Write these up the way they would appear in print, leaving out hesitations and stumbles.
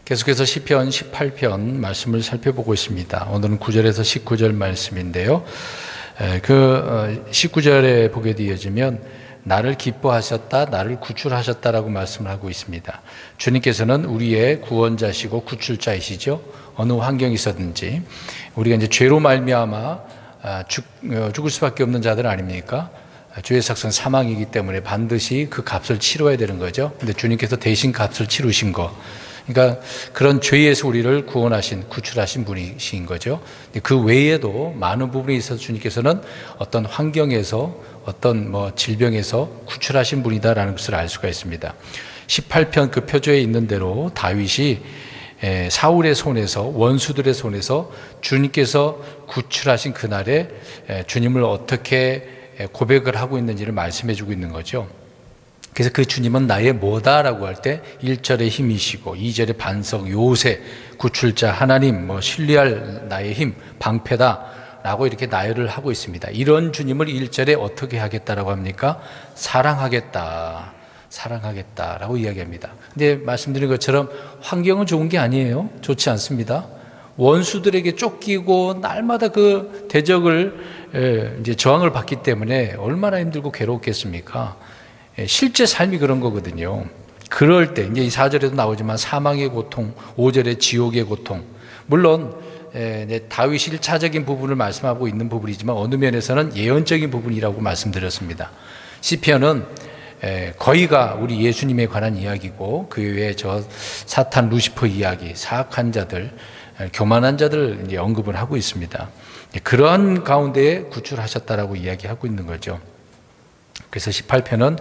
계속해서 시편 18편 말씀을 살펴보고 있습니다. 오늘은 9절에서 19절 말씀인데요. 19절에 보게 되어지면 나를 기뻐하셨다, 나를 구출하셨다라고 말씀을 하고 있습니다. 주님께서는 우리의 구원자시고 구출자이시죠. 어느 환경이 있었든지 우리가 이제 죄로 말미암아 죽을 수밖에 없는 자들 아닙니까? 죄의 삭은 사망이기 때문에 반드시 그 값을 치러야 되는 거죠. 근데 주님께서 대신 값을 치르신 거. 그러니까 그런 죄에서 우리를 구원하신, 구출하신 분이신 거죠. 그 외에도 많은 부분에 있어서 주님께서는 어떤 환경에서, 어떤 질병에서 구출하신 분이다라는 것을 알 수가 있습니다. 18편 그 표저에 있는 대로 다윗이 사울의 손에서, 원수들의 손에서 주님께서 구출하신 그날에 주님을 어떻게 고백을 하고 있는지를 말씀해 주고 있는 거죠. 그래서 그 주님은 나의 뭐다라고 할 때 1절의 힘이시고 2절의 반석, 요새, 구출자, 하나님, 신뢰할 나의 힘, 방패다라고 이렇게 나열을 하고 있습니다. 이런 주님을 1절에 어떻게 하겠다라고 합니까? 사랑하겠다라고 이야기합니다. 근데 말씀드린 것처럼 환경은 좋은 게 아니에요. 좋지 않습니다. 원수들에게 쫓기고 날마다 그 대적을 이제 저항을 받기 때문에 얼마나 힘들고 괴롭겠습니까? 실제 삶이 그런 거거든요. 그럴 때 이제 이 4절에도 나오지만 사망의 고통, 5절에 지옥의 고통. 물론 다윗이 1차적인 부분을 말씀하고 있는 부분이지만 어느 면에서는 예언적인 부분이라고 말씀드렸습니다. 시편은 거의가 우리 예수님에 관한 이야기고 그 외에 저 사탄 루시퍼 이야기, 사악한 자들, 교만한 자들 이제 언급을 하고 있습니다. 그런 가운데에 구출하셨다라고 이야기하고 있는 거죠. 그래서 18편은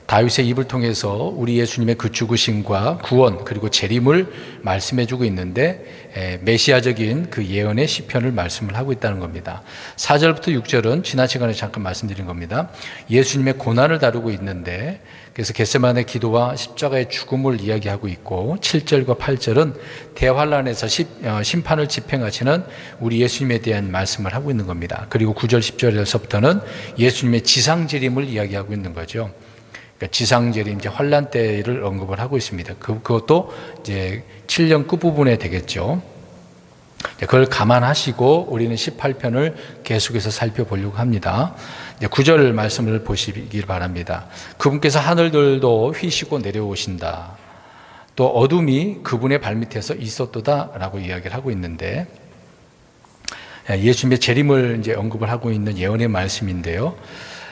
다윗의 입을 통해서 우리 예수님의 그 죽으심과 구원 그리고 재림을 말씀해 주고 있는데 메시아적인 그 예언의 시편을 말씀을 하고 있다는 겁니다. 4절부터 6절은 지난 시간에 잠깐 말씀드린 겁니다. 예수님의 고난을 다루고 있는데 그래서 겟세마네 기도와 십자가의 죽음을 이야기하고 있고 7절과 8절은 대환란에서 심판을 집행하시는 우리 예수님에 대한 말씀을 하고 있는 겁니다. 그리고 9절 10절에서부터는 예수님의 지상재림을 이야기하고 있는 거죠. 그러니까 지상재림, 이제 환란 때를 언급을 하고 있습니다. 그것도 이제 7년 끝부분에 되겠죠. 그걸 감안하시고 우리는 18편을 계속해서 살펴보려고 합니다. 9절 말씀을 보시길 바랍니다. 그분께서 하늘들도 휘시고 내려오신다. 또 어둠이 그분의 발밑에서 있었도다 라고 이야기를 하고 있는데 예수님의 재림을 이제 언급을 하고 있는 예언의 말씀인데요.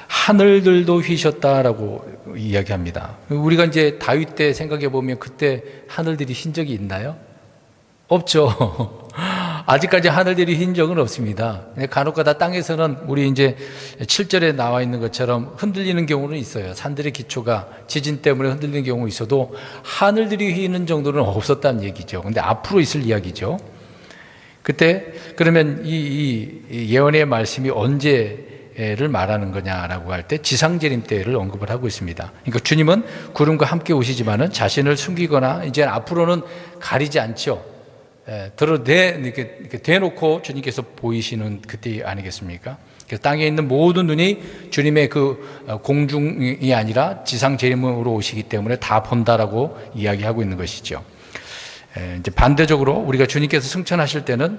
하늘들도 휘셨다라고 이야기합니다. 우리가 이제 다윗 때 생각해 보면 그때 하늘들이 흰 적이 있나요? 없죠. 아직까지 하늘들이 흰 적은 없습니다. 간혹가다 땅에서는 우리 이제 7절에 나와 있는 것처럼 흔들리는 경우는 있어요. 산들의 기초가 지진 때문에 흔들리는 경우 있어도 하늘들이 휘는 정도는 없었다는 얘기죠. 근데 앞으로 있을 이야기죠. 그때 그러면 이 예언의 말씀이 언제를 말하는 거냐라고 할 때 지상재림 때를 언급을 하고 있습니다. 그러니까 주님은 구름과 함께 오시지만은 자신을 숨기거나 이제 앞으로는 가리지 않죠. 이렇게 대놓고 주님께서 보이시는 그때 아니겠습니까? 그래서 땅에 있는 모든 눈이 주님의 그 공중이 아니라 지상 재림으로 오시기 때문에 다 본다라고 이야기하고 있는 것이죠. 이제 반대적으로 우리가 주님께서 승천하실 때는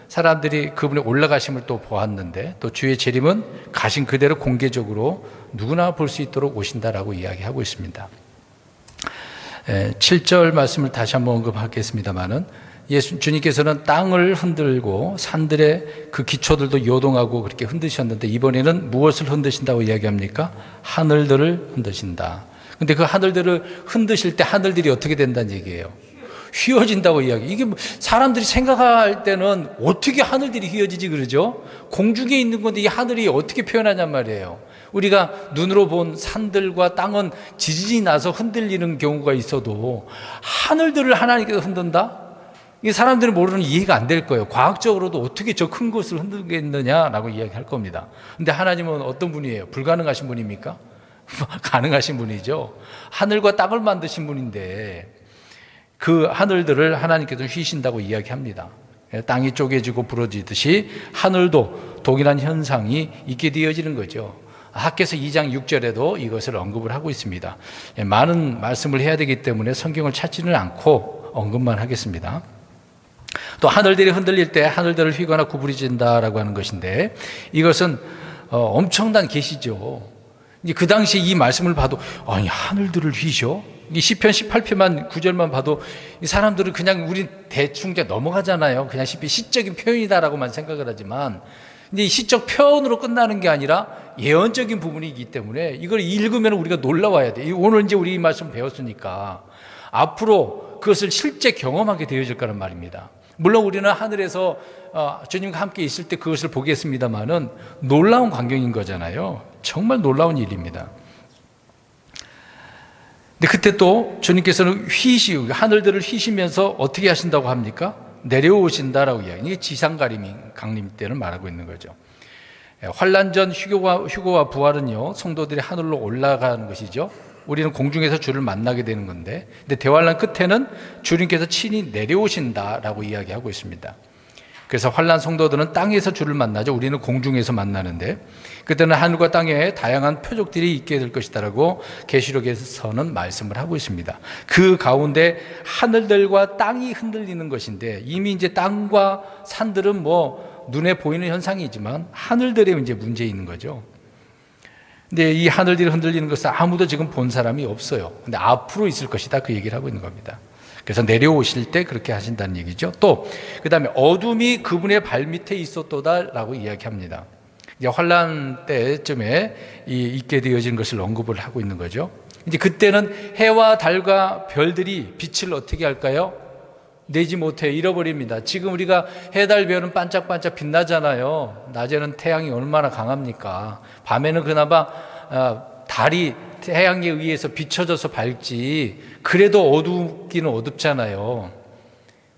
사람들이 그분의 올라가심을 또 보았는데 또 주의 재림은 가신 그대로 공개적으로 누구나 볼 수 있도록 오신다라고 이야기하고 있습니다. 7절 말씀을 다시 한번 언급하겠습니다만은 주님께서는 땅을 흔들고 산들의 그 기초들도 요동하고 그렇게 흔드셨는데 이번에는 무엇을 흔드신다고 이야기합니까? 하늘들을 흔드신다. 근데 그 하늘들을 흔드실 때 하늘들이 어떻게 된다는 얘기예요? 휘어진다고 이야기. 이게 사람들이 생각할 때는 어떻게 하늘들이 휘어지지 그러죠? 공중에 있는 건데 이 하늘이 어떻게 표현하냔 말이에요. 우리가 눈으로 본 산들과 땅은 지진이 나서 흔들리는 경우가 있어도 하늘들을 하나님께서 흔든다? 이 사람들이 모르는 이해가 안 될 거예요. 과학적으로도 어떻게 저 큰 것을 흔들겠느냐라고 이야기할 겁니다. 근데 하나님은 어떤 분이에요? 불가능하신 분입니까? 가능하신 분이죠. 하늘과 땅을 만드신 분인데 그 하늘들을 하나님께서 휘신다고 이야기합니다. 땅이 쪼개지고 부러지듯이 하늘도 동일한 현상이 있게 되어지는 거죠. 학개서 2장 6절에도 이것을 언급을 하고 있습니다. 많은 말씀을 해야 되기 때문에 성경을 찾지는 않고 언급만 하겠습니다. 또 하늘들이 흔들릴 때 하늘들을 휘거나 구부러진다라고 하는 것인데, 이것은 엄청난 계시죠. 그 당시에 이 말씀을 봐도 아니 하늘들을 휘셔? 이 시편 18편만 9절만 봐도 이 사람들은 그냥 우리 대충 넘어가잖아요. 그냥 시적인 표현이다라고만 생각을 하지만, 근데 이 시적 표현으로 끝나는 게 아니라 예언적인 부분이기 때문에 이걸 읽으면 우리가 놀라워야 돼. 오늘 이제 우리 이 말씀 배웠으니까 앞으로 그것을 실제 경험하게 되어질 거란 말입니다. 물론 우리는 하늘에서 주님과 함께 있을 때 그것을 보겠습니다만은 놀라운 광경인 거잖아요. 정말 놀라운 일입니다. 근데 그때 또 주님께서는 하늘들을 휘시면서 어떻게 하신다고 합니까? 내려오신다라고 이야기. 이게 지상강림 때를 말하고 있는 거죠. 환란 전 휴거와 부활은요, 성도들이 하늘로 올라가는 것이죠. 우리는 공중에서 주를 만나게 되는 건데, 근데 대환란 끝에는 주님께서 친히 내려오신다라고 이야기하고 있습니다. 그래서 환란 성도들은 땅에서 주를 만나죠. 우리는 공중에서 만나는데, 그때는 하늘과 땅에 다양한 표적들이 있게 될 것이다라고 계시록에서는 말씀을 하고 있습니다. 그 가운데 하늘들과 땅이 흔들리는 것인데, 이미 이제 땅과 산들은 뭐 눈에 보이는 현상이지만 하늘들에 이제 문제 있는 거죠. 근데 이 하늘들이 흔들리는 것은 아무도 지금 본 사람이 없어요. 근데 앞으로 있을 것이다, 그 얘기를 하고 있는 겁니다. 그래서 내려오실 때 그렇게 하신다는 얘기죠. 또 그 다음에 어둠이 그분의 발밑에 있었도다라고 이야기합니다. 이제 환란 때쯤에 있게 되어진 것을 언급을 하고 있는 거죠. 이제 그때는 해와 달과 별들이 빛을 어떻게 할까요? 내지 못해 잃어버립니다. 지금 우리가 해, 달, 별은 반짝반짝 빛나잖아요. 낮에는 태양이 얼마나 강합니까? 밤에는 그나마 달이 태양에 의해서 비춰져서 밝지, 그래도 어둡기는 어둡잖아요.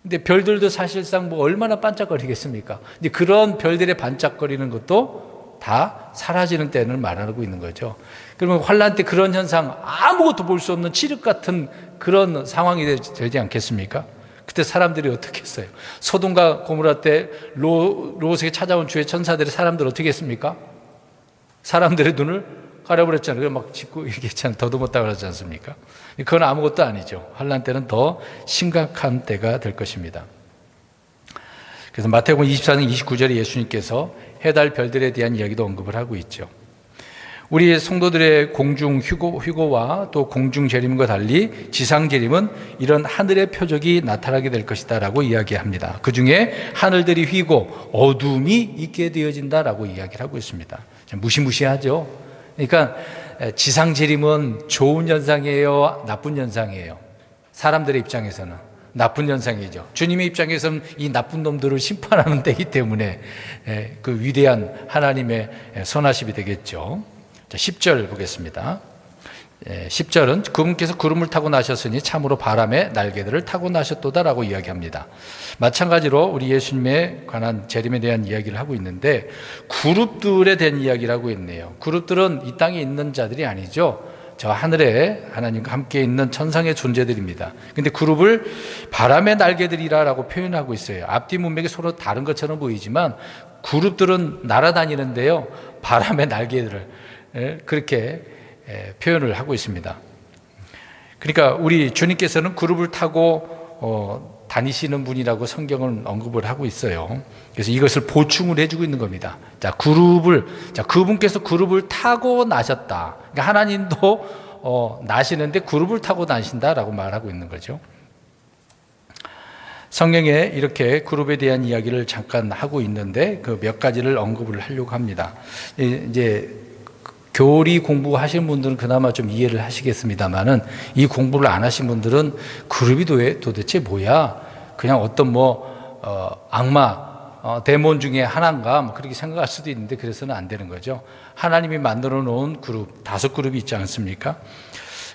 근데 별들도 사실상 뭐 얼마나 반짝거리겠습니까? 근데 그런 별들의 반짝거리는 것도 다 사라지는 때를 말하고 있는 거죠. 그러면 환란 때 그런 현상, 아무것도 볼 수 없는 칠흑 같은 그런 상황이 되지 않겠습니까? 그때 사람들이 어떻게 했어요? 소돔과 고모라 때 롯에게 찾아온 주의 천사들이 사람들 어떻게 했습니까? 사람들의 눈을 가려버렸잖아요. 막 짚고 이렇게 했잖아요. 더듬었다 그러지 않습니까? 그건 아무것도 아니죠. 환란 때는 더 심각한 때가 될 것입니다. 그래서 마태복음 24장 29절에 예수님께서 해달 별들에 대한 이야기도 언급을 하고 있죠. 우리 성도들의 공중 휴거와 또 공중 재림과 달리 지상 재림은 이런 하늘의 표적이 나타나게 될 것이다 라고 이야기합니다. 그 중에 하늘들이 휘고 어둠이 있게 되어진다라고 이야기를 하고 있습니다. 무시무시하죠. 그러니까 지상 재림은 좋은 현상이에요, 나쁜 현상이에요? 사람들의 입장에서는 나쁜 현상이죠. 주님의 입장에서는 이 나쁜 놈들을 심판하는 때이기 때문에 그 위대한 하나님의 선하심이 되겠죠. 자, 10절 보겠습니다. 10절은 그분께서 구름을 타고 나셨으니 참으로 바람의 날개들을 타고 나셨도다라고 이야기합니다. 마찬가지로 우리 예수님에 관한 재림에 대한 이야기를 하고 있는데, 그룹들에 대한 이야기를 하고 있네요. 그룹들은 이 땅에 있는 자들이 아니죠. 저 하늘에 하나님과 함께 있는 천상의 존재들입니다. 근데 그룹을 바람의 날개들이라고 표현하고 있어요. 앞뒤 문맥이 서로 다른 것처럼 보이지만 그룹들은 날아다니는데요, 바람의 날개들을 그렇게 표현을 하고 있습니다. 그러니까 우리 주님께서는 그룹을 타고 다니시는 분이라고 성경은 언급을 하고 있어요. 그래서 이것을 보충을 해주고 있는 겁니다. 자, 그분께서 그룹을 타고 나셨다. 그러니까 하나님도 나시는데 그룹을 타고 나신다라고 말하고 있는 거죠. 성경에 이렇게 그룹에 대한 이야기를 잠깐 하고 있는데 그 몇 가지를 언급을 하려고 합니다. 이제 교리 공부하신 분들은 그나마 좀 이해를 하시겠습니다만은, 이 공부를 안 하신 분들은 그룹이 도대체 뭐야? 그냥 어떤 악마, 데몬 중에 하나인가? 뭐 그렇게 생각할 수도 있는데, 그래서는 안 되는 거죠. 하나님이 만들어 놓은 그룹, 5그룹이 있지 않습니까?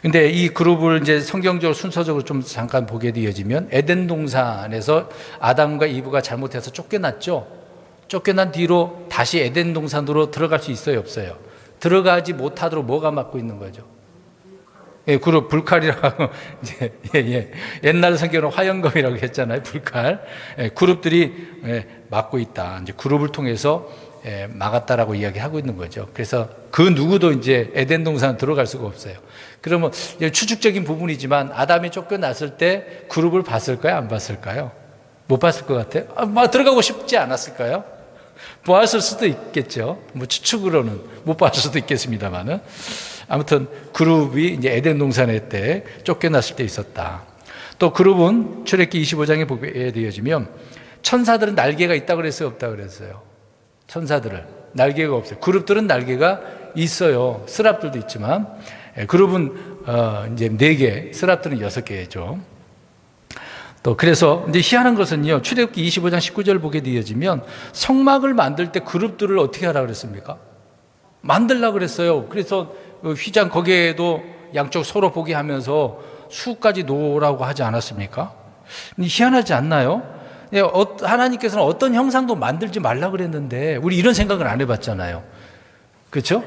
근데 이 그룹을 이제 성경적으로 순서적으로 좀 잠깐 보게 되어지면, 에덴 동산에서 아담과 이브가 잘못해서 쫓겨났죠. 쫓겨난 뒤로 다시 에덴 동산으로 들어갈 수 있어요, 없어요? 들어가지 못하도록 뭐가 막고 있는 거죠? 그룹 불칼이라고 이제 옛날 성경은 화영검이라고 했잖아요. 불칼. 그룹들이 막고 있다. 이제 그룹을 통해서 막았다라고 이야기하고 있는 거죠. 그래서 그 누구도 이제 에덴 동산 들어갈 수가 없어요. 그러면 추측적인 부분이지만 아담이 쫓겨났을 때 그룹을 봤을까요? 안 봤을까요? 못 봤을 것 같아요. 들어가고 싶지 않았을까요? 보았을 수도 있겠죠. 추측으로는 못 봤을 수도 있겠습니다만은 아무튼 그룹이 이제 에덴 동산의 때 쫓겨났을 때 있었다. 또 그룹은 출애굽기 25장에 보게 되어지면 천사들은 날개가 있다 그랬어요, 없다 그랬어요? 천사들은 날개가 없어요. 그룹들은 날개가 있어요. 스랍들도 있지만 그룹은 이제 4개, 스랍들은 6개죠. 또 그래서 이제 희한한 것은요, 출애굽기 25장 19절 보게 되어지면 성막을 만들 때 그룹들을 어떻게 하라 그랬습니까? 만들라 그랬어요. 그래서 휘장 거기에도 양쪽 서로 보게 하면서 수까지 놓으라고 하지 않았습니까? 희한하지 않나요? 하나님께서는 어떤 형상도 만들지 말라 그랬는데 우리 이런 생각을 안 해봤잖아요. 그렇죠?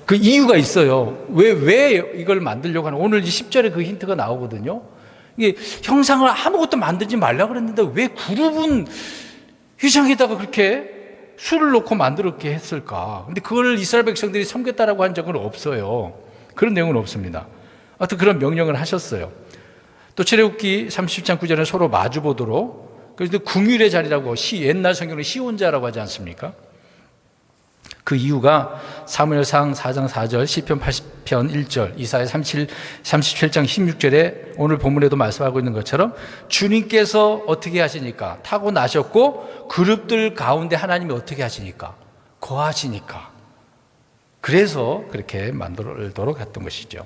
그 이유가 있어요. 왜 이걸 만들려고 하는, 오늘 10절에 그 힌트가 나오거든요. 이게 형상을 아무것도 만들지 말라고 그랬는데 왜 그룹은 휘장에다가 그렇게 술을 넣고 만들었게 했을까? 근데 그걸 이스라엘 백성들이 섬겼다라고 한 적은 없어요. 그런 내용은 없습니다. 하여튼 그런 명령을 하셨어요. 또 출애굽기 30장 9절에 서로 마주 보도록, 그래서 궁율의 자리라고 옛날 성경은 시온자라고 하지 않습니까? 그 이유가 사무엘상 4장 4절, 시편 80편 1절, 이사야 37장 16절에 오늘 본문에도 말씀하고 있는 것처럼 주님께서 어떻게 하시니까? 타고 나셨고 그룹들 가운데 하나님이 어떻게 하시니까? 거하시니까. 그래서 그렇게 만들도록 했던 것이죠.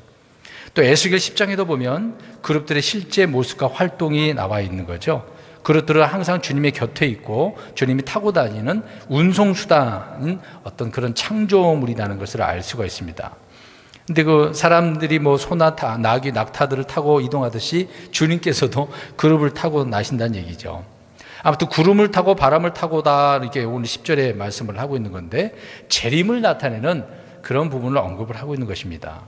또 에스겔 10장에도 보면 그룹들의 실제 모습과 활동이 나와 있는 거죠. 그룹들은 항상 주님의 곁에 있고 주님이 타고 다니는 운송수단인 어떤 그런 창조물이라는 것을 알 수가 있습니다. 근데 그 사람들이 소나 나귀, 낙타들을 타고 이동하듯이 주님께서도 그룹을 타고 나신다는 얘기죠. 아무튼 구름을 타고 바람을 타고다, 이렇게 오늘 10절에 말씀을 하고 있는 건데 재림을 나타내는 그런 부분을 언급을 하고 있는 것입니다.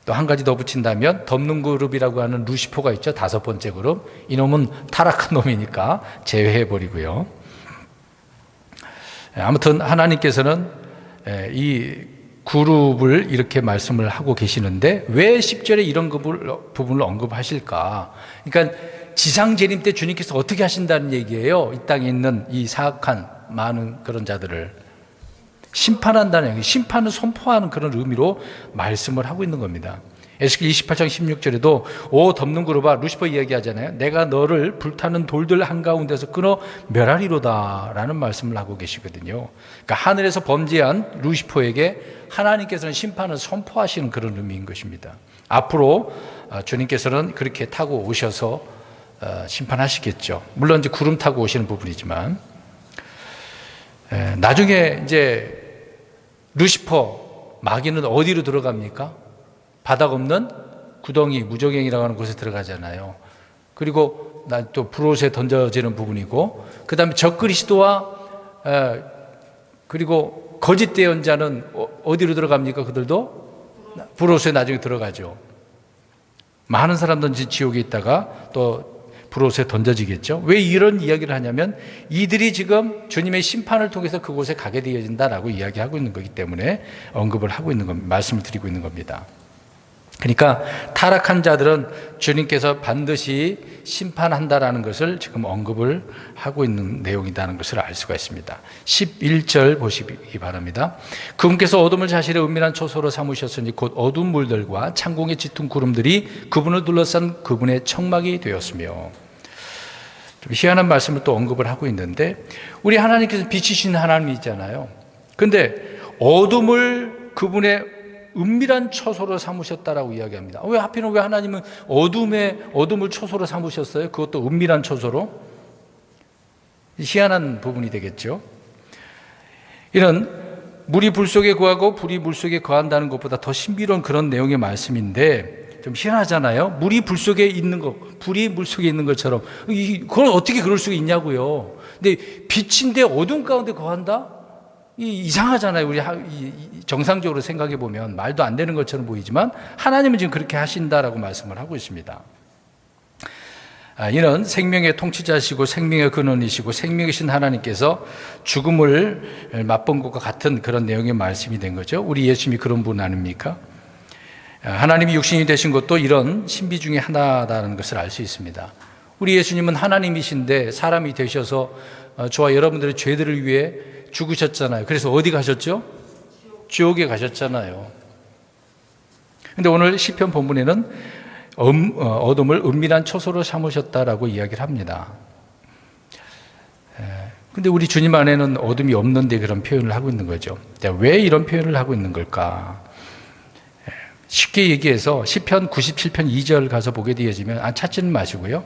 또 한 가지 더 붙인다면 덮는 그룹이라고 하는 루시퍼가 있죠. 5번째 그룹. 이놈은 타락한 놈이니까 제외해버리고요. 아무튼 하나님께서는 이 그룹을 이렇게 말씀을 하고 계시는데 왜 10절에 이런 부분을 언급하실까? 그러니까 지상 재림 때 주님께서 어떻게 하신다는 얘기예요. 이 땅에 있는 이 사악한 많은 그런 자들을 심판한다는 얘기, 심판을 선포하는 그런 의미로 말씀을 하고 있는 겁니다. 에스겔 28장 16절에도 오 덮는 그룹아, 루시퍼 이야기하잖아요. 내가 너를 불타는 돌들 한가운데서 끊어 멸하리로다 라는 말씀을 하고 계시거든요. 그러니까 하늘에서 범죄한 루시퍼에게 하나님께서는 심판을 선포하시는 그런 의미인 것입니다. 앞으로 주님께서는 그렇게 타고 오셔서 심판하시겠죠. 물론 이제 구름 타고 오시는 부분이지만 나중에 이제 루시퍼 마귀는 어디로 들어갑니까? 바닥 없는 구덩이, 무저갱이라고 하는 곳에 들어가잖아요. 그리고 또 불옷에 던져지는 부분이고, 그 다음에 적그리스도와 그리고 거짓 대언자는 어디로 들어갑니까? 그들도 불옷에 나중에 들어가죠. 많은 사람들은 지옥에 있다가 또 불옷에 던져지겠죠. 왜 이런 이야기를 하냐면 이들이 지금 주님의 심판을 통해서 그곳에 가게 되어진다라고 이야기하고 있는 거기 때문에 언급을 하고 있는 겁니다. 말씀을 드리고 있는 겁니다. 그러니까 타락한 자들은 주님께서 반드시 심판한다라는 것을 지금 언급을 하고 있는 내용이라는 것을 알 수가 있습니다. 11절 보시기 바랍니다. 그분께서 어둠을 자신의 은밀한 초소로 삼으셨으니 곧 어두운 물들과 창공의 짙은 구름들이 그분을 둘러싼 그분의 청막이 되었으며, 좀 희한한 말씀을 또 언급을 하고 있는데 우리 하나님께서 빛이신 하나님이잖아요. 근데 어둠을 그분의 은밀한 처소로 삼으셨다라고 이야기합니다. 왜 하필은 왜 하나님은 어둠을 처소로 삼으셨어요? 그것도 은밀한 처소로? 희한한 부분이 되겠죠. 이런 물이 불 속에 거하고 불이 물 속에 거한다는 것보다 더 신비로운 그런 내용의 말씀인데 좀 희한하잖아요. 물이 불 속에 있는 것, 불이 물 속에 있는 것처럼 그건 어떻게 그럴 수가 있냐고요. 근데 빛인데 어둠 가운데 거한다? 이상하잖아요. 우리 정상적으로 생각해 보면 말도 안 되는 것처럼 보이지만 하나님은 지금 그렇게 하신다라고 말씀을 하고 있습니다. 이는 생명의 통치자시고 생명의 근원이시고 생명이신 하나님께서 죽음을 맛본 것과 같은 그런 내용의 말씀이 된 거죠. 우리 예수님이 그런 분 아닙니까? 하나님이 육신이 되신 것도 이런 신비 중에 하나라는 것을 알 수 있습니다. 우리 예수님은 하나님이신데 사람이 되셔서 저와 여러분들의 죄들을 위해 죽으셨잖아요. 그래서 어디 가셨죠? 지옥에 가셨잖아요. 그런데 오늘 시편 본문에는 어둠을 은밀한 초소로 삼으셨다라고 이야기를 합니다. 근데 우리 주님 안에는 어둠이 없는데 그런 표현을 하고 있는 거죠. 왜 이런 표현을 하고 있는 걸까? 쉽게 얘기해서 시편 97편 2절 가서 보게 되어지면 찾지는 마시고요.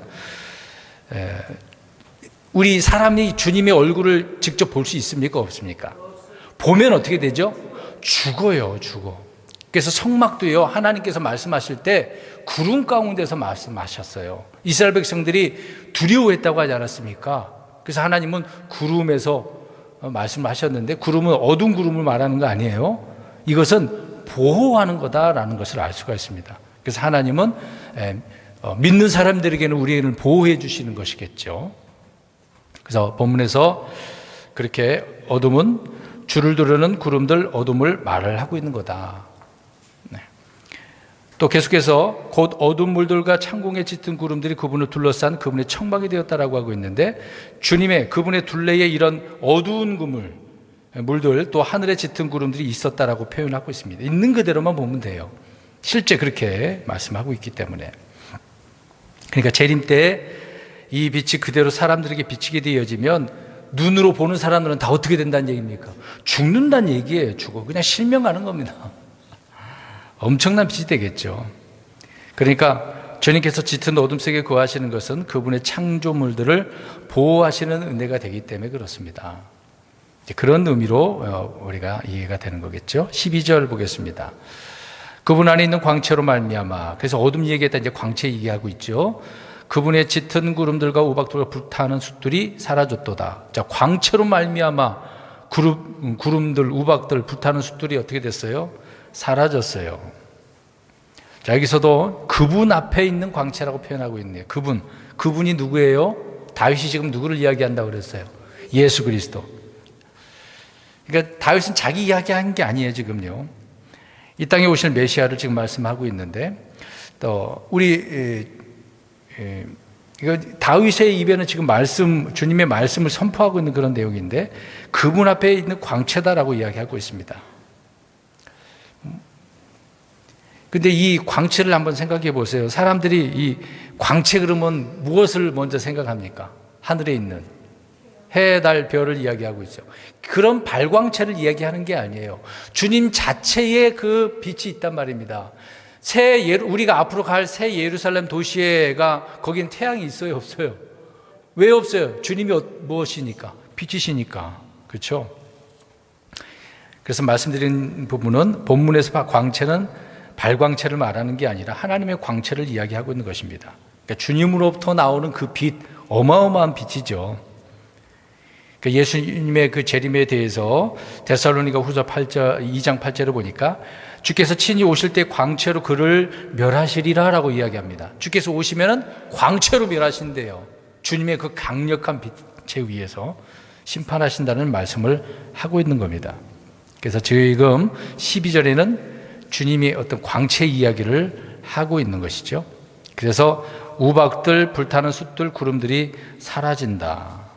우리 사람이 주님의 얼굴을 직접 볼 수 있습니까? 없습니까? 보면 어떻게 되죠? 죽어요, 죽어. 그래서 성막도요, 하나님께서 말씀하실 때 구름 가운데서 말씀하셨어요. 이스라엘 백성들이 두려워했다고 하지 않았습니까? 그래서 하나님은 구름에서 말씀하셨는데, 구름은 어두운 구름을 말하는 거 아니에요. 이것은 보호하는 거다라는 것을 알 수가 있습니다. 그래서 하나님은 믿는 사람들에게는 우리를 보호해 주시는 것이겠죠. 그래서 본문에서 그렇게 어둠은 주를 두르는 구름들 어둠을 말을 하고 있는 거다. 또 계속해서 곧 어두운 물들과 창공에 짙은 구름들이 그분을 둘러싼 그분의 청막이 되었다라고 하고 있는데, 주님의 그분의 둘레에 이런 어두운 물들 또 하늘에 짙은 구름들이 있었다라고 표현하고 있습니다. 있는 그대로만 보면 돼요. 실제 그렇게 말씀하고 있기 때문에. 그러니까 재림 때 이 빛이 그대로 사람들에게 비치게 되어지면 눈으로 보는 사람들은 다 어떻게 된다는 얘기입니까? 죽는다는 얘기예요. 죽어. 그냥 실명하는 겁니다. 엄청난 빛이 되겠죠. 그러니까 주님께서 짙은 어둠 속에 거하시는 것은 그분의 창조물들을 보호하시는 은혜가 되기 때문에 그렇습니다. 그런 의미로 우리가 이해가 되는 거겠죠. 12절 보겠습니다. 그분 안에 있는 광채로 말미암아. 그래서 어둠 얘기했다 이제 광채 얘기하고 있죠. 그분의 짙은 구름들과 우박들과 불타는 숫들이 사라졌도다. 자, 광채로 말미암아 구름들, 우박들, 불타는 숫들이 어떻게 됐어요? 사라졌어요. 자, 여기서도 그분 앞에 있는 광채라고 표현하고 있네요. 그분이 누구예요? 다윗이 지금 누구를 이야기한다고 그랬어요? 예수 그리스도. 그러니까 다윗은 자기 이야기한 게 아니에요, 지금요. 이 땅에 오실 메시아를 지금 말씀하고 있는데, 또 우리 이거 다윗의 입에는 지금 주님의 말씀을 선포하고 있는 그런 내용인데, 그분 앞에 있는 광채다라고 이야기하고 있습니다. 근데 이 광채를 한번 생각해 보세요. 사람들이 이 광채 그러면 무엇을 먼저 생각합니까? 하늘에 있는 해, 달, 별을 이야기하고 있죠. 그런 발광체를 이야기하는 게 아니에요. 주님 자체의 그 빛이 있단 말입니다. 우리가 앞으로 갈 새 예루살렘 도시가 거긴 태양이 있어요, 없어요? 왜 없어요? 주님이 무엇이니까? 빛이시니까. 그렇죠? 그래서 말씀드린 부분은 본문에서 광채는 발광체를 말하는 게 아니라 하나님의 광채를 이야기하고 있는 것입니다. 그러니까 주님으로부터 나오는 그 빛, 어마어마한 빛이죠. 그러니까 예수님의 그 재림에 대해서 데살로니가 후서 2장 8절을 보니까 주께서 친히 오실 때 광채로 그를 멸하시리라 라고 이야기합니다. 주께서 오시면은 광채로 멸하신대요. 주님의 그 강력한 빛에 위해서 심판하신다는 말씀을 하고 있는 겁니다. 그래서 지금 12절에는 주님이 어떤 광채 이야기를 하고 있는 것이죠. 그래서 우박들, 불타는 숫들, 구름들이 사라진다.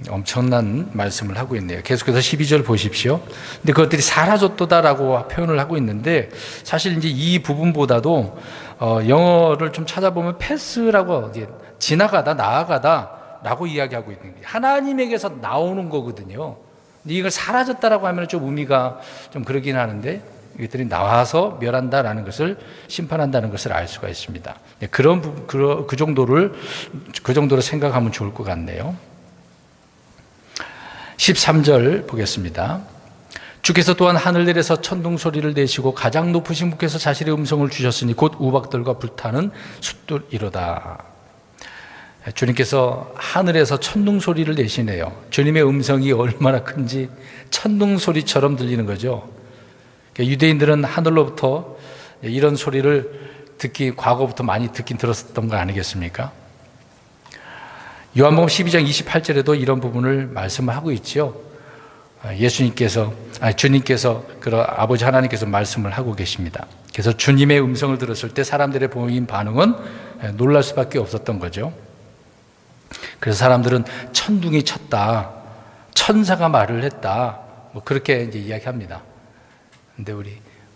엄청난 말씀을 하고 있네요. 계속해서 12절 보십시오. 근데 그것들이 사라졌도다라고 표현을 하고 있는데, 사실 이제 이 부분보다도 영어를 좀 찾아보면 패스라고, 지나가다, 나아가다라고 이야기하고 있는 게 하나님에게서 나오는 거거든요. 근데 이걸 사라졌다라고 하면 좀 의미가 좀 그러긴 하는데, 이것들이 나와서 멸한다라는 것을, 심판한다는 것을 알 수가 있습니다. 그 정도로 생각하면 좋을 것 같네요. 13절 보겠습니다. 주께서 또한 하늘들에서 천둥 소리를 내시고 가장 높으신 분께서 자신의 음성을 주셨으니 곧 우박들과 불타는 숫들이로다. 주님께서 하늘에서 천둥 소리를 내시네요. 주님의 음성이 얼마나 큰지 천둥 소리처럼 들리는 거죠. 유대인들은 하늘로부터 이런 소리를 과거부터 많이 듣긴 들었었던 거 아니겠습니까? 요한복음 12장 28절에도 이런 부분을 말씀을 하고 있죠. 주님께서, 아버지 하나님께서 말씀을 하고 계십니다. 그래서 주님의 음성을 들었을 때 사람들의 보인 반응은 놀랄 수밖에 없었던 거죠. 그래서 사람들은 천둥이 쳤다, 천사가 말을 했다, 뭐 그렇게 이제 이야기합니다. 근데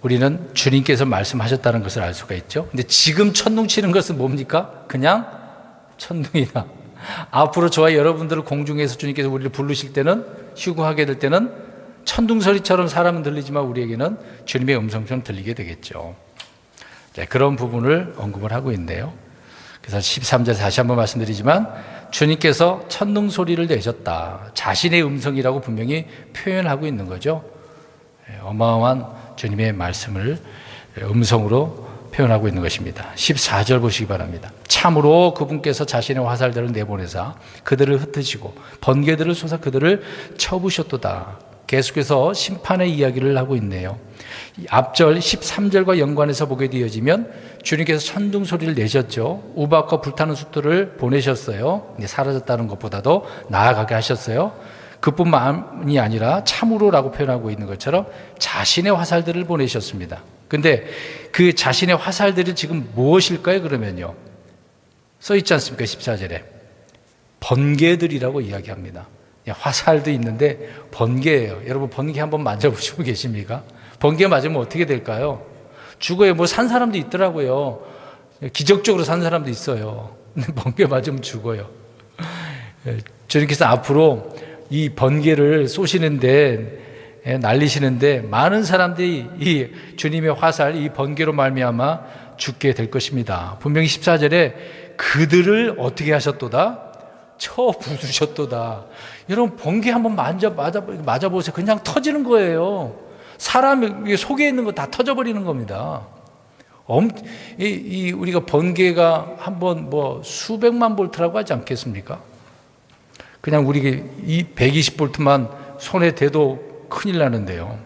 우리는 주님께서 말씀하셨다는 것을 알 수가 있죠. 근데 지금 천둥 치는 것은 뭡니까? 그냥 천둥이다. 앞으로 저와 여러분들을 공중에서 주님께서 우리를 부르실 때는, 휴거하게 될 때는 천둥 소리처럼 사람은 들리지만 우리에게는 주님의 음성처럼 들리게 되겠죠. 네, 그런 부분을 언급을 하고 있는데요. 그래서 13절 다시 한번 말씀드리지만 주님께서 천둥 소리를 내셨다, 자신의 음성이라고 분명히 표현하고 있는 거죠. 어마어마한 주님의 말씀을 음성으로 표현하고 있는 것입니다. 14절 보시기 바랍니다. 참으로 그분께서 자신의 화살들을 내보내사 그들을 흩으시고 번개들을 쏘사 그들을 쳐부셨도다. 계속해서 심판의 이야기를 하고 있네요. 앞절 13절과 연관해서 보게 되어지면 주님께서 천둥 소리를 내셨죠. 우박과 불타는 숫들을 보내셨어요. 사라졌다는 것보다도 나아가게 하셨어요. 그뿐만이 아니라 참으로라고 표현하고 있는 것처럼 자신의 화살들을 보내셨습니다. 근데 그 자신의 화살들이 지금 무엇일까요? 그러면요, 써 있지 않습니까? 14절에 번개들이라고 이야기합니다. 화살도 있는데 번개예요. 여러분, 번개 한번 만져보시고 계십니까? 번개 맞으면 어떻게 될까요? 죽어요. 뭐 산 사람도 있더라고요. 기적적으로 산 사람도 있어요. 근데 번개 맞으면 죽어요. 주님께서 앞으로 이 번개를 쏘시는데, 날리시는데 많은 사람들이 이 주님의 화살, 이 번개로 말미암아 죽게 될 것입니다. 분명히 14절에 그들을 어떻게 하셨도다? 쳐 부수셨도다. 여러분, 번개 한번 맞아보세요. 그냥 터지는 거예요. 사람 속에 있는 거 다 터져버리는 겁니다. 우리가 번개가 한번 수백만 볼트라고 하지 않겠습니까? 그냥 우리 이 120볼트만 손에 대도 큰일 나는데요.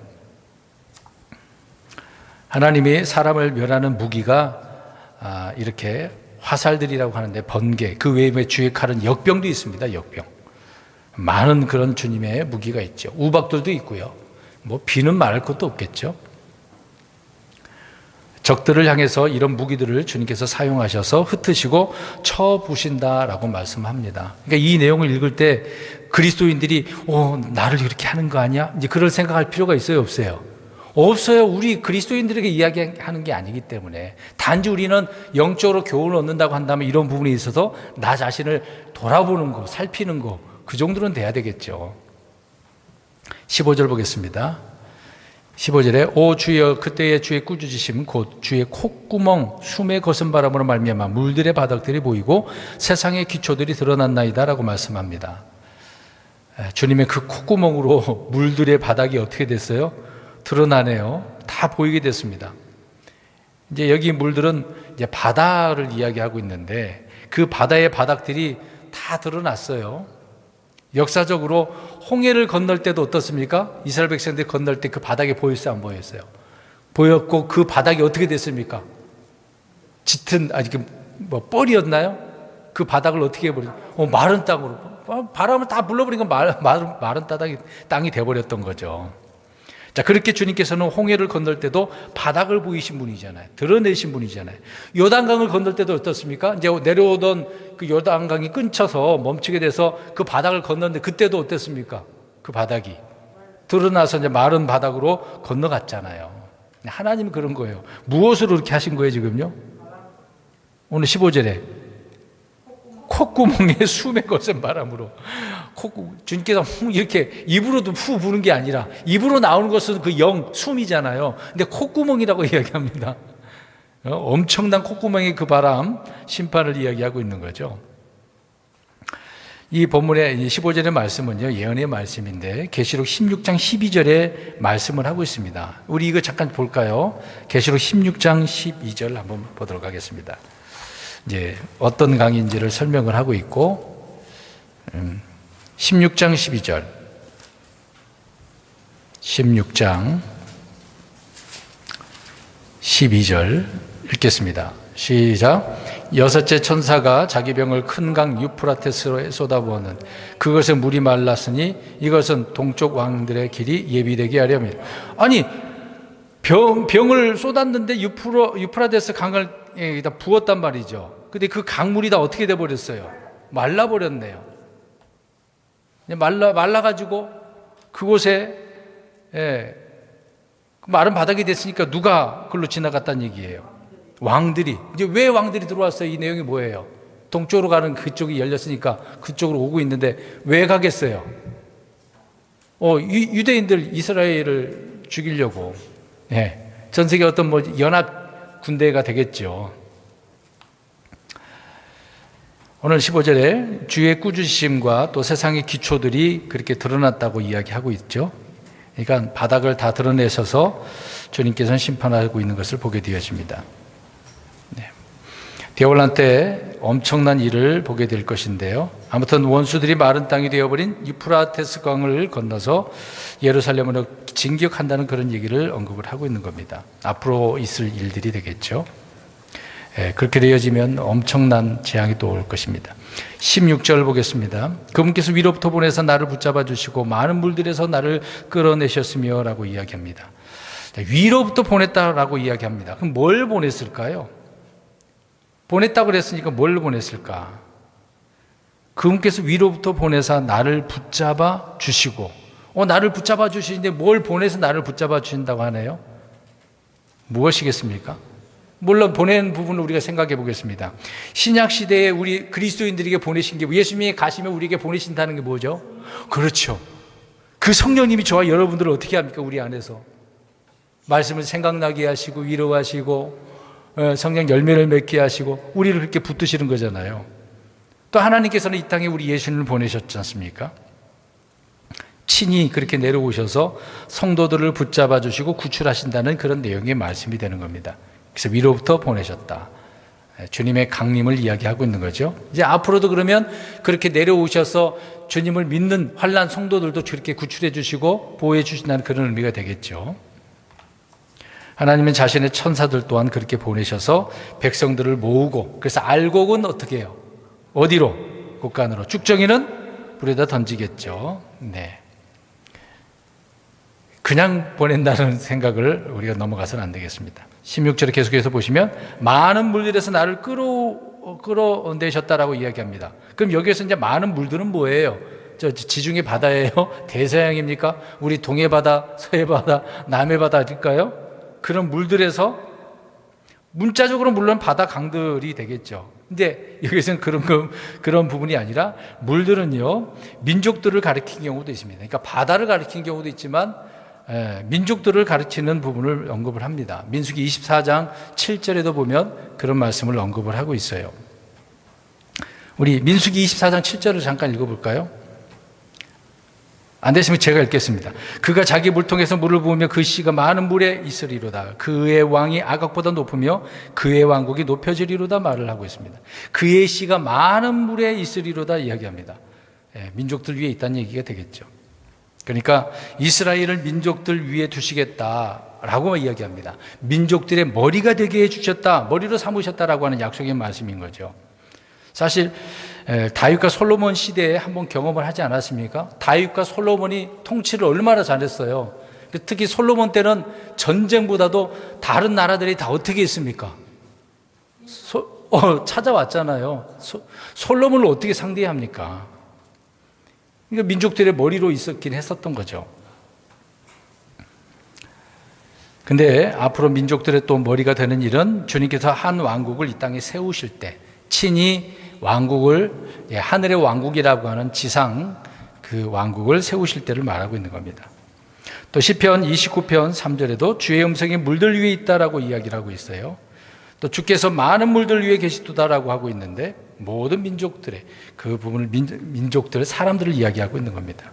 하나님이 사람을 멸하는 무기가 이렇게 화살들이라고 하는데, 번개, 그 외에 주의 칼은 역병도 있습니다. 역병. 많은 그런 주님의 무기가 있죠. 우박들도 있고요. 비는 말할 것도 없겠죠. 적들을 향해서 이런 무기들을 주님께서 사용하셔서 흩으시고 쳐부신다라고 말씀합니다. 그러니까 이 내용을 읽을 때 그리스도인들이 나를 이렇게 하는 거 아니야? 이제 그럴 생각할 필요가 있어요, 없어요? 없어요. 우리 그리스도인들에게 이야기하는 게 아니기 때문에. 단지 우리는 영적으로 교훈을 얻는다고 한다면 이런 부분에 있어서 나 자신을 돌아보는 거, 살피는 거, 그 정도는 돼야 되겠죠. 15절 보겠습니다. 15절에 오 주여, 그때의 주의 꾸짖으심 곧 주의 콧구멍 숨의 거센 바람으로 말미암아 물들의 바닥들이 보이고 세상의 기초들이 드러났나이다 라고 말씀합니다. 주님의 그 콧구멍으로 물들의 바닥이 어떻게 됐어요? 드러나네요. 다 보이게 됐습니다. 이제 여기 물들은 이제 바다를 이야기하고 있는데, 그 바다의 바닥들이 다 드러났어요. 역사적으로 홍해를 건널 때도 어떻습니까? 이스라엘 백성들이 건널 때 그 바닥이 보였어요, 안 보였어요? 보였고, 그 바닥이 어떻게 됐습니까? 짙은, 뻘이었나요? 그 바닥을 어떻게 해버렸어요? 마른 땅으로. 바람을 다 불러버린 건 마른 땅이 돼버렸던 거죠. 자, 그렇게 주님께서는 홍해를 건널 때도 바닥을 보이신 분이잖아요. 드러내신 분이잖아요. 요단강을 건널 때도 어떻습니까? 이제 내려오던 그 요단강이 끊쳐서 멈추게 돼서 그 바닥을 건넜는데, 그때도 어땠습니까? 그 바닥이 드러나서 이제 마른 바닥으로 건너갔잖아요. 하나님은 그런 거예요. 무엇으로 그렇게 하신 거예요, 지금요? 오늘 15절에 콧구멍에 숨의 거센 바람으로. 주님께서 이렇게 입으로도 후 부는 게 아니라, 입으로 나오는 것은 그 숨이잖아요. 근데 콧구멍이라고 이야기합니다. 엄청난 콧구멍의 그 바람, 심판을 이야기하고 있는 거죠. 이 본문의 15절의 말씀은요, 예언의 말씀인데 계시록 16장 12절에 말씀을 하고 있습니다. 우리 이거 잠깐 볼까요? 계시록 16장 12절 한번 보도록 하겠습니다. 이제 어떤 강인지를 설명을 하고 있고, 16장 12절, 16장 12절 읽겠습니다. 시작. 여섯째 천사가 자기 병을 큰 강 유프라테스로 쏟아부었는 그것에 물이 말랐으니 이것은 동쪽 왕들의 길이 예비되게 하려면. 아니 병을 쏟았는데 유프라테스 강을 다 부었단 말이죠. 근데 그 강물이 다 어떻게 돼버렸어요? 말라버렸네요. 말라가지고 그곳에 마른 바닥이 됐으니까 누가 그걸로 지나갔다는 얘기예요? 왕들이. 이제 왜 왕들이 들어왔어요? 이 내용이 뭐예요? 동쪽으로 가는 그쪽이 열렸으니까 그쪽으로 오고 있는데 왜 가겠어요? 유대인들 이스라엘을 죽이려고. 전 세계 어떤 연합 군대가 되겠죠. 오늘 15절에 주의 꾸짖으심과 또 세상의 기초들이 그렇게 드러났다고 이야기하고 있죠. 그러니까 바닥을 다 드러내셔서 주님께서는 심판하고 있는 것을 보게 되어집니다. 대환란 때 엄청난 일을 보게 될 것인데요. 아무튼 원수들이 마른 땅이 되어버린 유프라테스 강을 건너서 예루살렘으로 진격한다는 그런 얘기를 언급을 하고 있는 겁니다. 앞으로 있을 일들이 되겠죠. 그렇게 되어지면 엄청난 재앙이 또 올 것입니다. 16절 보겠습니다. 그분께서 위로부터 보내서 나를 붙잡아 주시고 많은 물들에서 나를 끌어내셨으며 라고 이야기합니다. 위로부터 보냈다라고 이야기합니다. 그럼 뭘 보냈을까요? 보냈다고 그랬으니까 뭘 보냈을까? 그분께서 위로부터 보내사 나를 붙잡아 주시고, 나를 붙잡아 주시는데 뭘 보내서 나를 붙잡아 주신다고 하네요? 무엇이겠습니까? 물론 보낸 부분을 우리가 생각해 보겠습니다. 신약 시대에 우리 그리스도인들에게 보내신 게, 예수님이 가시면 우리에게 보내신다는 게 뭐죠? 그렇죠. 그 성령님이 저와 여러분들을 어떻게 합니까? 우리 안에서 말씀을 생각나게 하시고 위로하시고 성령 열매를 맺게 하시고 우리를 그렇게 붙드시는 거잖아요. 또 하나님께서는 이 땅에 우리 예수님을 보내셨지 않습니까? 친히 그렇게 내려오셔서 성도들을 붙잡아 주시고 구출하신다는 그런 내용의 말씀이 되는 겁니다. 그래서 위로부터 보내셨다. 주님의 강림을 이야기하고 있는 거죠. 이제 앞으로도 그러면 그렇게 내려오셔서 주님을 믿는 환난 성도들도 그렇게 구출해 주시고 보호해 주신다는 그런 의미가 되겠죠. 하나님은 자신의 천사들 또한 그렇게 보내셔서 백성들을 모으고, 그래서 알곡은 어떻게 해요? 어디로? 곳간으로. 죽정이는 불에다 던지겠죠. 그냥 보낸다는 생각을 우리가 넘어가서는 안 되겠습니다. 16절에 계속해서 보시면 많은 물들에서 나를 끌어내셨다라고 이야기합니다. 그럼 여기에서 이제 많은 물들은 뭐예요? 지중해 바다예요? 대서양입니까? 우리 동해바다, 서해바다, 남해바다일까요? 그런 물들에서, 문자적으로 물론 바다 강들이 되겠죠. 근데 여기서는 그런 부분이 아니라 물들은요, 민족들을 가리킨 경우도 있습니다. 그러니까 바다를 가리킨 경우도 있지만 민족들을 가르치는 부분을 언급을 합니다. 민수기 24장 7절에도 보면 그런 말씀을 언급을 하고 있어요. 우리 민수기 24장 7절을 잠깐 읽어볼까요? 안 되시면 제가 읽겠습니다. 그가 자기 물통에서 물을 부으며 그 씨가 많은 물에 있으리로다. 그의 왕이 아각보다 높으며 그의 왕국이 높여지리로다 말을 하고 있습니다. 그의 씨가 많은 물에 있으리로다 이야기합니다. 민족들 위에 있다는 얘기가 되겠죠. 그러니까 이스라엘을 민족들 위에 두시겠다라고 이야기합니다. 민족들의 머리가 되게 해주셨다, 머리로 삼으셨다라고 하는 약속의 말씀인 거죠. 사실 다윗과 솔로몬 시대에 한번 경험을 하지 않았습니까? 다윗과 솔로몬이 통치를 얼마나 잘했어요. 특히 솔로몬 때는 전쟁보다도 다른 나라들이 다 어떻게 했습니까? 찾아왔잖아요. 솔로몬을 어떻게 상대해야 합니까? 그러니까 민족들의 머리로 있었긴 했었던 거죠. 근데 앞으로 민족들의 또 머리가 되는 일은 주님께서 한 왕국을 이 땅에 세우실 때 친히 왕국을, 하늘의 왕국이라고 하는 지상 그 왕국을 세우실 때를 말하고 있는 겁니다. 또 시편 29편 3절에도 주의 음성이 물들 위에 있다라고 이야기를 하고 있어요. 또 주께서 많은 물들 위에 계시도다라고 하고 있는데 모든 민족들의 그 부분을 민족들, 사람들을 이야기하고 있는 겁니다.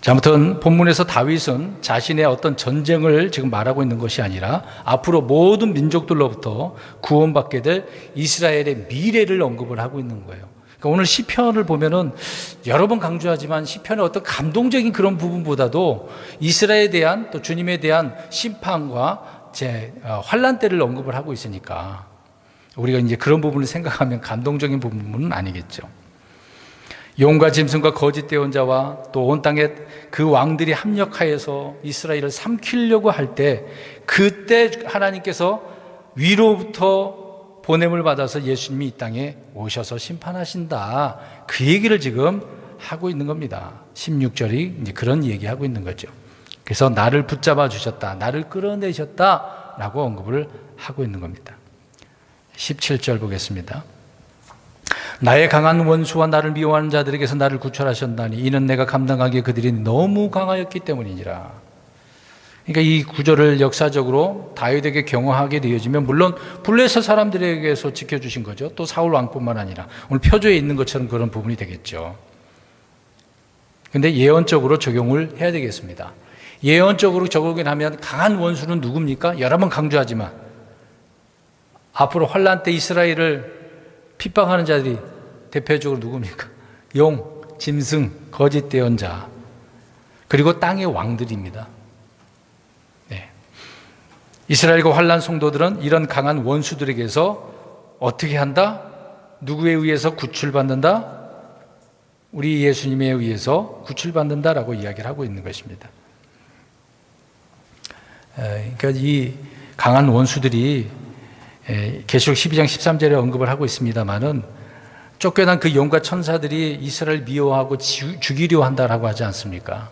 자, 아무튼 본문에서 다윗은 자신의 어떤 전쟁을 지금 말하고 있는 것이 아니라 앞으로 모든 민족들로부터 구원받게 될 이스라엘의 미래를 언급을 하고 있는 거예요. 그러니까 오늘 시편을 보면은 여러 번 강조하지만 시편의 어떤 감동적인 그런 부분보다도 이스라엘에 대한 또 주님에 대한 심판과 환난 때를 언급을 하고 있으니까 우리가 이제 그런 부분을 생각하면 감동적인 부분은 아니겠죠. 용과 짐승과 거짓 대언자와 또 온 땅에 그 왕들이 합력하여서 이스라엘을 삼키려고 할 때, 그때 하나님께서 위로부터 보냄을 받아서 예수님이 이 땅에 오셔서 심판하신다. 그 얘기를 지금 하고 있는 겁니다. 16절이 이제 그런 얘기하고 있는 거죠. 그래서 나를 붙잡아 주셨다, 나를 끌어내셨다 라고 언급을 하고 있는 겁니다. 17절 보겠습니다. 나의 강한 원수와 나를 미워하는 자들에게서 나를 구출하셨나니 이는 내가 감당하기에 그들이 너무 강하였기 때문이니라. 그러니까 이 구절을 역사적으로 다윗에게 경험하게 되어지면 물론 블레셋 사람들에게서 지켜주신 거죠. 또 사울 왕뿐만 아니라 오늘 표조에 있는 것처럼 그런 부분이 되겠죠. 그런데 예언적으로 적용을 해야 되겠습니다. 예언적으로 적용을 하면 강한 원수는 누굽니까? 여러 번 강조하지만 앞으로 환난 때 이스라엘을 핍박하는 자들이 대표적으로 누굽니까? 용, 짐승, 거짓 대언자, 그리고 땅의 왕들입니다. 네. 이스라엘과 환난 성도들은 이런 강한 원수들에게서 어떻게 한다? 누구에 의해서 구출받는다? 우리 예수님에 의해서 구출받는다라고 이야기를 하고 있는 것입니다. 그러니까 이 강한 원수들이 계시록 12장 13절에 언급을 하고 있습니다만은 쫓겨난 그 용과 천사들이 이스라엘 미워하고 죽이려 한다라고 하지 않습니까?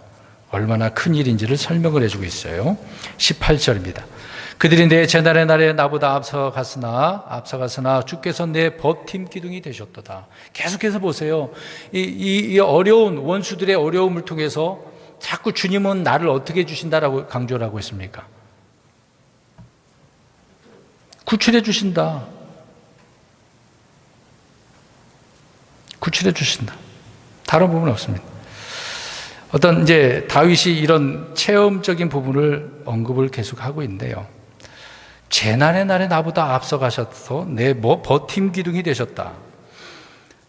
얼마나 큰 일인지를 설명을 해주고 있어요. 18절입니다. 그들이 내 재난의 날에 나보다 앞서갔으나 주께서 내 버팀 기둥이 되셨도다. 계속해서 보세요. 이 어려운 원수들의 어려움을 통해서 자꾸 주님은 나를 어떻게 해주신다라고 강조를 하고 있습니까? 구출해 주신다. 구출해 주신다. 다른 부분은 없습니다. 어떤 이제 다윗이 이런 체험적인 부분을 언급을 계속하고 있는데요. 재난의 날에 나보다 앞서가셔서 내 버팀 기둥이 되셨다.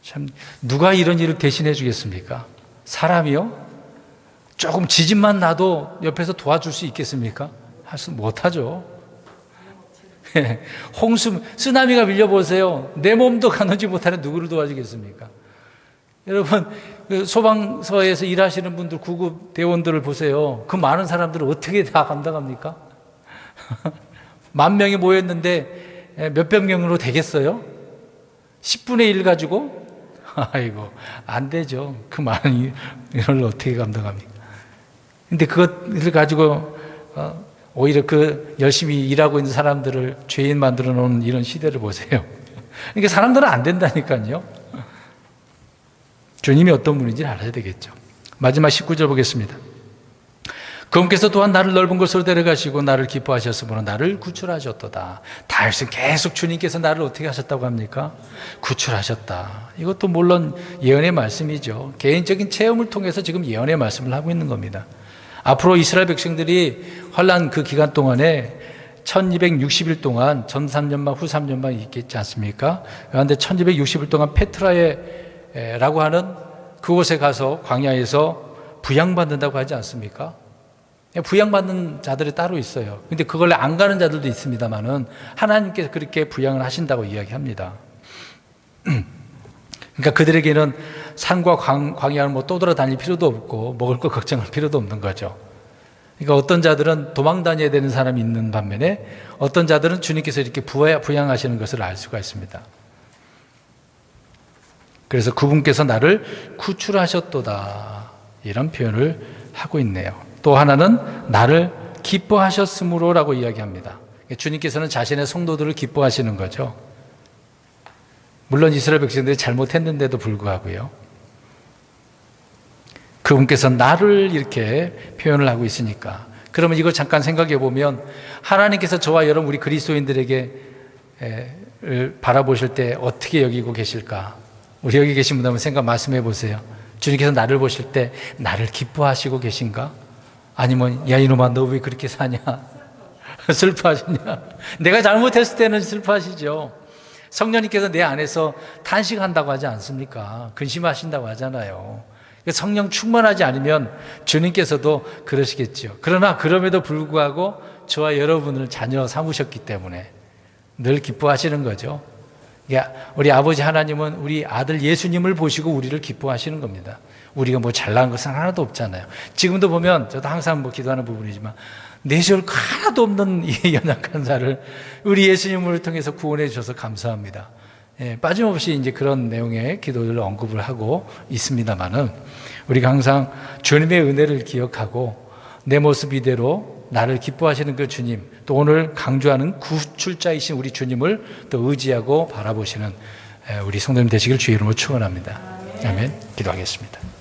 참, 누가 이런 일을 대신해 주겠습니까? 사람이요? 조금 지진만 나도 옆에서 도와줄 수 있겠습니까? 못하죠. 쓰나미가 밀려보세요. 내 몸도 가누지 못하는 누구를 도와주겠습니까? 여러분, 소방서에서 일하시는 분들, 구급 대원들을 보세요. 그 많은 사람들을 어떻게 다 감당합니까? 10,000명이 모였는데 몇백 명으로 되겠어요? 10분의 1 가지고? 아이고, 안 되죠. 그 많은 일을 어떻게 감당합니까? 근데 그것을 가지고 오히려 그 열심히 일하고 있는 사람들을 죄인 만들어 놓은 이런 시대를 보세요. 그러니까 사람들은 안 된다니까요. 주님이 어떤 분인지 알아야 되겠죠. 마지막 19절 보겠습니다. 그분께서 또한 나를 넓은 곳으로 데려가시고 나를 기뻐하셨으므로 나를 구출하셨도다. 다윗은 계속 주님께서 나를 어떻게 하셨다고 합니까? 구출하셨다. 이것도 물론 예언의 말씀이죠. 개인적인 체험을 통해서 지금 예언의 말씀을 하고 있는 겁니다. 앞으로 이스라엘 백성들이 환난 그 기간 동안에 1260일 동안 전 3년만 후 3년만 있겠지 않습니까? 그런데 1260일 동안 페트라에라고 하는 그곳에 가서 광야에서 부양받는다고 하지 않습니까? 부양받는 자들이 따로 있어요. 근데 그걸 안 가는 자들도 있습니다만은 하나님께서 그렇게 부양을 하신다고 이야기합니다. 그러니까 그들에게는 산과 광야를 뭐 떠돌아다닐 필요도 없고 먹을 거 걱정할 필요도 없는 거죠. 그러니까 어떤 자들은 도망 다녀야 되는 사람이 있는 반면에 어떤 자들은 주님께서 이렇게 부양하시는 것을 알 수가 있습니다. 그래서 그분께서 나를 구출하셨도다, 이런 표현을 하고 있네요. 또 하나는 나를 기뻐하셨으므로라고 이야기합니다. 주님께서는 자신의 성도들을 기뻐하시는 거죠. 물론 이스라엘 백성들이 잘못했는데도 불구하고요. 그분께서 나를 이렇게 표현을 하고 있으니까, 그러면 이걸 잠깐 생각해 보면 하나님께서 저와 여러분 우리 그리스도인들에게 바라보실 때 어떻게 여기고 계실까? 우리 여기 계신 분 한번 생각 말씀해 보세요. 주님께서 나를 보실 때 나를 기뻐하시고 계신가? 아니면 야 이놈아 너 왜 그렇게 사냐? 슬퍼하시냐? 내가 잘못했을 때는 슬퍼하시죠. 성령님께서 내 안에서 탄식한다고 하지 않습니까? 근심하신다고 하잖아요. 성령 충만하지 않으면 주님께서도 그러시겠죠. 그러나 그럼에도 불구하고 저와 여러분을 자녀 삼으셨기 때문에 늘 기뻐하시는 거죠. 우리 아버지 하나님은 우리 아들 예수님을 보시고 우리를 기뻐하시는 겁니다. 우리가 뭐 잘난 것은 하나도 없잖아요. 지금도 보면 저도 항상 뭐 기도하는 부분이지만 내세울 거 하나도 없는 이 연약한 자를 우리 예수님을 통해서 구원해 주셔서 감사합니다. 빠짐없이 이제 그런 내용의 기도를 언급을 하고 있습니다만은 우리가 항상 주님의 은혜를 기억하고 내 모습 이대로 나를 기뻐하시는 그 주님, 또 오늘 강조하는 구출자이신 우리 주님을 또 의지하고 바라보시는 우리 성도님 되시길 주의 이름으로 축원합니다. 아멘. 기도하겠습니다.